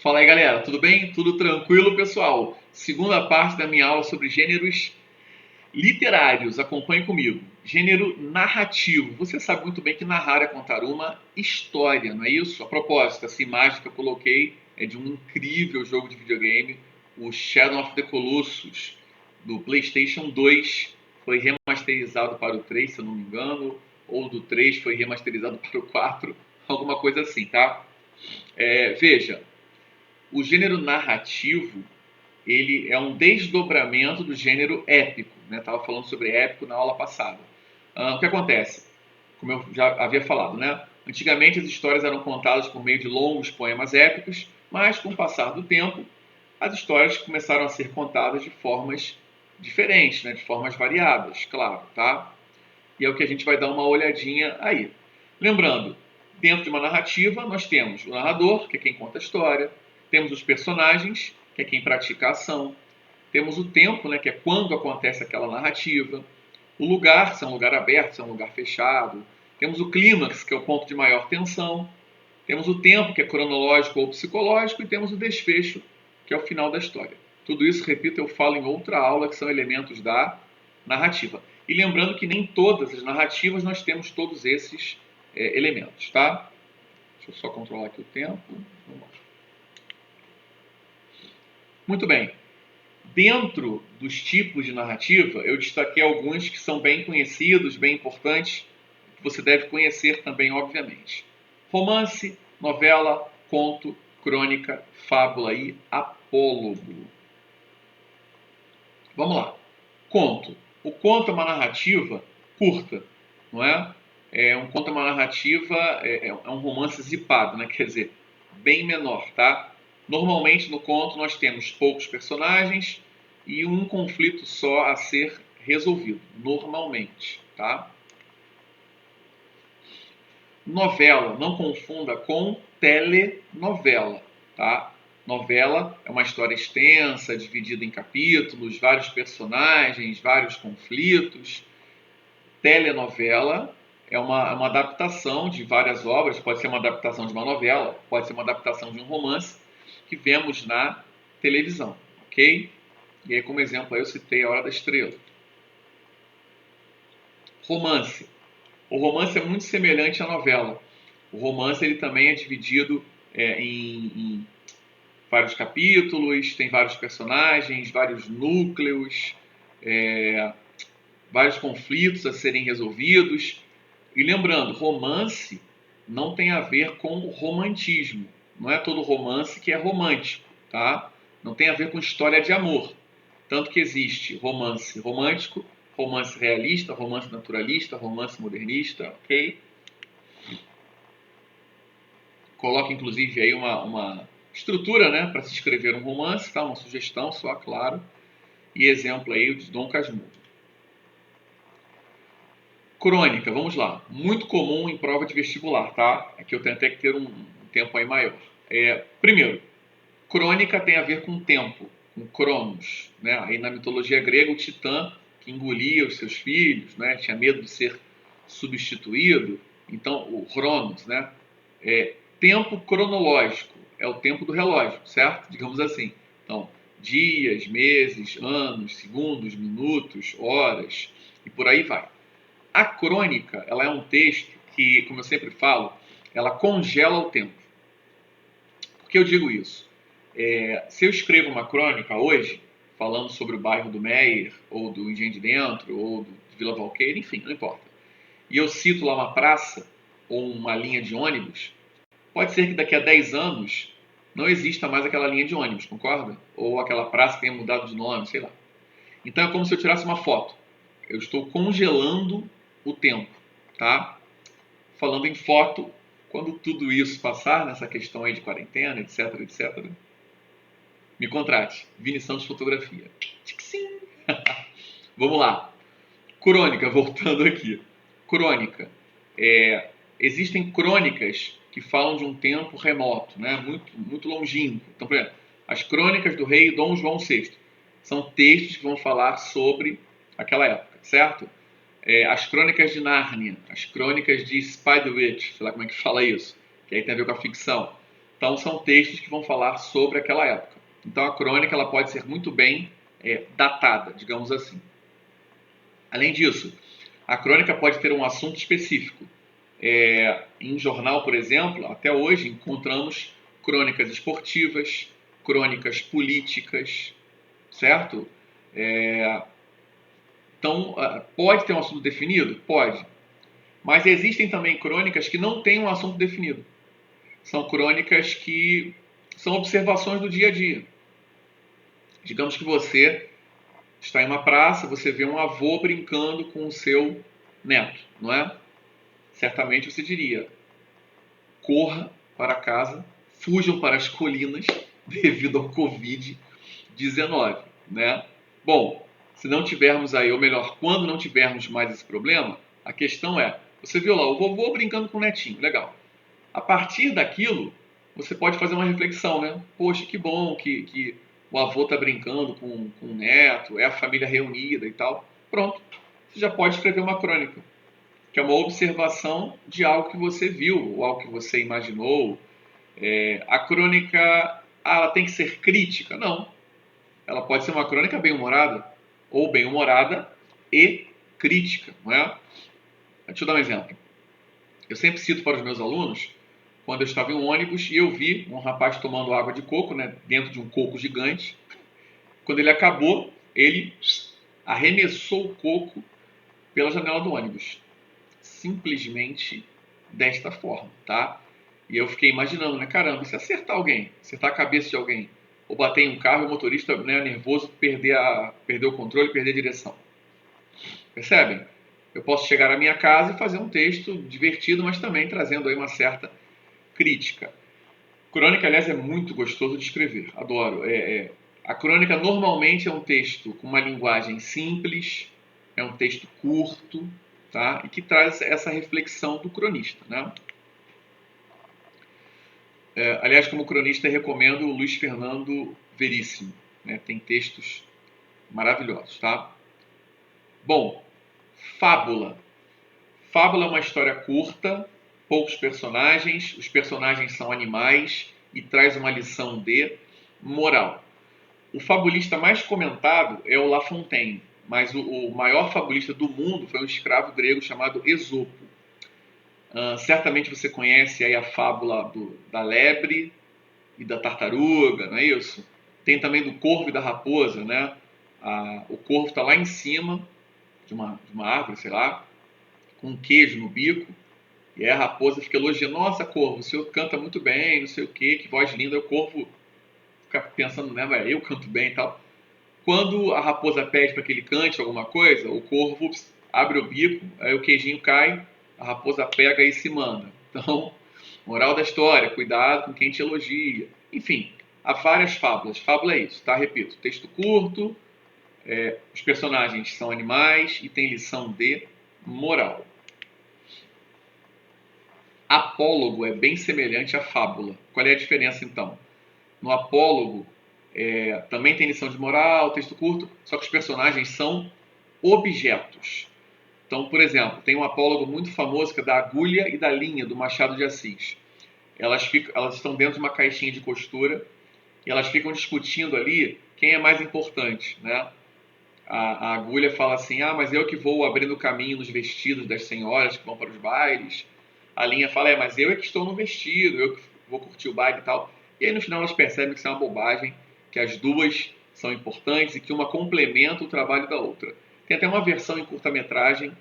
Fala aí, galera, tudo bem? Tudo tranquilo, pessoal? Segunda parte da minha aula sobre gêneros literários. Acompanhe comigo. Gênero narrativo. Você sabe muito bem que narrar é contar uma história, não é isso? A propósito, essa imagem que eu coloquei é de um incrível jogo de videogame, o Shadow of the Colossus, do PlayStation 2. Foi remasterizado para o 3, se eu não me engano, ou do 3 foi remasterizado para o 4, alguma coisa assim, tá? Veja, o gênero narrativo, ele é um desdobramento do gênero épico. Estava falando sobre épico na aula passada. O que acontece? Como eu já havia falado, né? Antigamente as histórias eram contadas por meio de longos poemas épicos, mas com o passar do tempo, as histórias começaram a ser contadas de formas diferentes, né? De formas variadas, claro, tá? E é o que a gente vai dar uma olhadinha aí. Lembrando, dentro de uma narrativa, nós temos o narrador, que é quem conta a história, temos os personagens, que é quem pratica a ação, temos o tempo, né, que é quando acontece aquela narrativa, o lugar, se é um lugar aberto, se é um lugar fechado, temos o clímax, que é o ponto de maior tensão, temos o tempo, que é cronológico ou psicológico, e temos o desfecho, que é o final da história. Tudo isso, repito, eu falo em outra aula, que são elementos da narrativa. E lembrando que nem todas as narrativas nós temos todos esses elementos, tá? Deixa eu só controlar aqui o tempo. Muito bem. Dentro dos tipos de narrativa, eu destaquei alguns que são bem conhecidos, bem importantes, que você deve conhecer também, obviamente. Romance, novela, conto, crônica, fábula e apólogo. Vamos lá. Conto. O conto é uma narrativa curta, não é? Um conto é uma narrativa, é um romance zipado, né? Quer dizer, bem menor, tá? Normalmente no conto nós temos poucos personagens e um conflito só a ser resolvido, normalmente, tá? Novela, não confunda com telenovela, tá? Novela é uma história extensa, dividida em capítulos, vários personagens, vários conflitos. Telenovela é uma adaptação de várias obras, pode ser uma adaptação de uma novela, pode ser uma adaptação de um romance que vemos na televisão, ok? E aí, como exemplo, eu citei A Hora da Estrela. Romance. O romance é muito semelhante à novela. O romance ele também é dividido em vários capítulos, tem vários personagens, vários núcleos, é, vários conflitos a serem resolvidos. E lembrando, romance não tem a ver com romantismo. Não é todo romance que é romântico, tá? Não tem a ver com história de amor. Tanto que existe romance romântico, romance realista, romance naturalista, romance modernista, ok? Coloca inclusive aí uma estrutura, né, para se escrever um romance, tá? Uma sugestão só, claro. E exemplo aí de Dom Casmurro. Crônica, vamos lá. Muito comum em prova de vestibular, tá? Aqui eu tenho até que ter um tempo aí maior. Primeiro, crônica tem a ver com tempo, com Cronos, né? Aí na mitologia grega, o Titã, que engolia os seus filhos, né? Tinha medo de ser substituído. Então, o Cronos, né? Tempo cronológico, é o tempo do relógio, certo? Digamos assim. Então, dias, meses, anos, segundos, minutos, horas e por aí vai. A crônica, ela é um texto que, como eu sempre falo, ela congela o tempo. Por que eu digo isso? Se eu escrevo uma crônica hoje, falando sobre o bairro do Meier, ou do Engenho de Dentro, ou de Vila Valqueira, enfim, não importa, e eu cito lá uma praça ou uma linha de ônibus, pode ser que daqui a 10 anos não exista mais aquela linha de ônibus, concorda? Ou aquela praça tenha mudado de nome, sei lá. Então é como se eu tirasse uma foto. Eu estou congelando o tempo, tá? Falando em foto, quando tudo isso passar, nessa questão aí de quarentena, etc, etc, me contrate. Vini Santos Fotografia. Vamos lá. Crônica, voltando aqui. Crônica. Existem crônicas que falam de um tempo remoto, né? Muito longínquo. Então, por exemplo, as crônicas do rei Dom João VI são textos que vão falar sobre aquela época, certo? As crônicas de Nárnia, as crônicas de Spiderwitch, sei lá como é que fala isso, que aí tem a ver com a ficção, Então são textos que vão falar sobre aquela época. Então a crônica ela pode ser muito bem datada, digamos assim. Além disso, a crônica pode ter um assunto específico. Em jornal, por exemplo, até hoje encontramos crônicas esportivas, crônicas políticas, certo? Então, pode ter um assunto definido? Pode. Mas existem também crônicas que não têm um assunto definido. São crônicas que são observações do dia a dia. Digamos que você está em uma praça, você vê um avô brincando com o seu neto, não é? Certamente você diria: corra para casa, fujam para as colinas devido ao Covid-19, né? Bom, se não tivermos aí, ou melhor, quando não tivermos mais esse problema, a questão é, você viu lá o vovô brincando com o netinho, legal. A partir daquilo, você pode fazer uma reflexão, né? Poxa, que bom que o avô está brincando com o neto, é a família reunida e tal. Pronto, você já pode escrever uma crônica, que é uma observação de algo que você viu, ou algo que você imaginou. A crônica, ela tem que ser crítica? Não. Ela pode ser uma crônica bem-humorada, ou bem-humorada e crítica, não é? Deixa eu dar um exemplo. Eu sempre cito para os meus alunos, quando eu estava em um ônibus e eu vi um rapaz tomando água de coco, né, dentro de um coco gigante. Quando ele acabou, ele arremessou o coco pela janela do ônibus. Simplesmente desta forma, tá? E eu fiquei imaginando, né? Caramba, se acertar alguém, acertar a cabeça de alguém, ou bater em um carro e o motorista, né, nervoso, perder o controle, perder a direção. Percebem? Eu posso chegar à minha casa e fazer um texto divertido, mas também trazendo aí uma certa crítica. Crônica, aliás, é muito gostoso de escrever. Adoro. A crônica normalmente é um texto com uma linguagem simples, é um texto curto, tá? E que traz essa reflexão do cronista, né? Aliás, como cronista, eu recomendo o Luiz Fernando Veríssimo, né? Tem textos maravilhosos, tá? Bom, fábula. Fábula é uma história curta, poucos personagens, os personagens são animais e traz uma lição de moral. O fabulista mais comentado é o La Fontaine, mas o maior fabulista do mundo foi um escravo grego chamado Esopo. Certamente você conhece aí a fábula da lebre e da tartaruga, não é isso? Tem também do corvo e da raposa, né? O corvo está lá em cima de uma árvore, sei lá, com um queijo no bico, e aí a raposa fica elogiando: nossa, corvo, o senhor canta muito bem, não sei o quê, que voz linda. O corvo fica pensando, né, eu canto bem e tal. Quando a raposa pede para que ele cante alguma coisa, o corvo abre o bico, aí o queijinho cai, a raposa pega e se manda. Então, moral da história, cuidado com quem te elogia. Enfim, há várias fábulas. Fábula é isso, tá? Repito, texto curto, os personagens são animais e tem lição de moral. Apólogo é bem semelhante à fábula. Qual é a diferença, então? No apólogo, também tem lição de moral, texto curto, só que os personagens são objetos. Então, por exemplo, tem um apólogo muito famoso que é da agulha e da linha, do Machado de Assis. Elas estão dentro de uma caixinha de costura e elas ficam discutindo ali quem é mais importante, né? A agulha fala assim: mas eu que vou abrindo caminho nos vestidos das senhoras que vão para os bailes. A linha fala: mas eu é que estou no vestido, eu que vou curtir o baile e tal. E aí no final elas percebem que isso é uma bobagem, que as duas são importantes e que uma complementa o trabalho da outra. Tem até uma versão em curta-metragem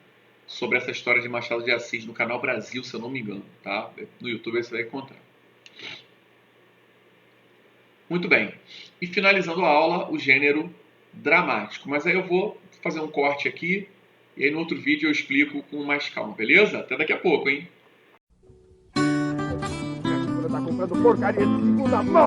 sobre essa história de Machado de Assis no canal Brasil, se eu não me engano, tá? No YouTube você vai encontrar. Muito bem. E finalizando a aula, o gênero dramático. Mas aí eu vou fazer um corte aqui e aí no outro vídeo eu explico com mais calma, beleza? Até daqui a pouco, hein? Tá comprando porcaria de segunda mão.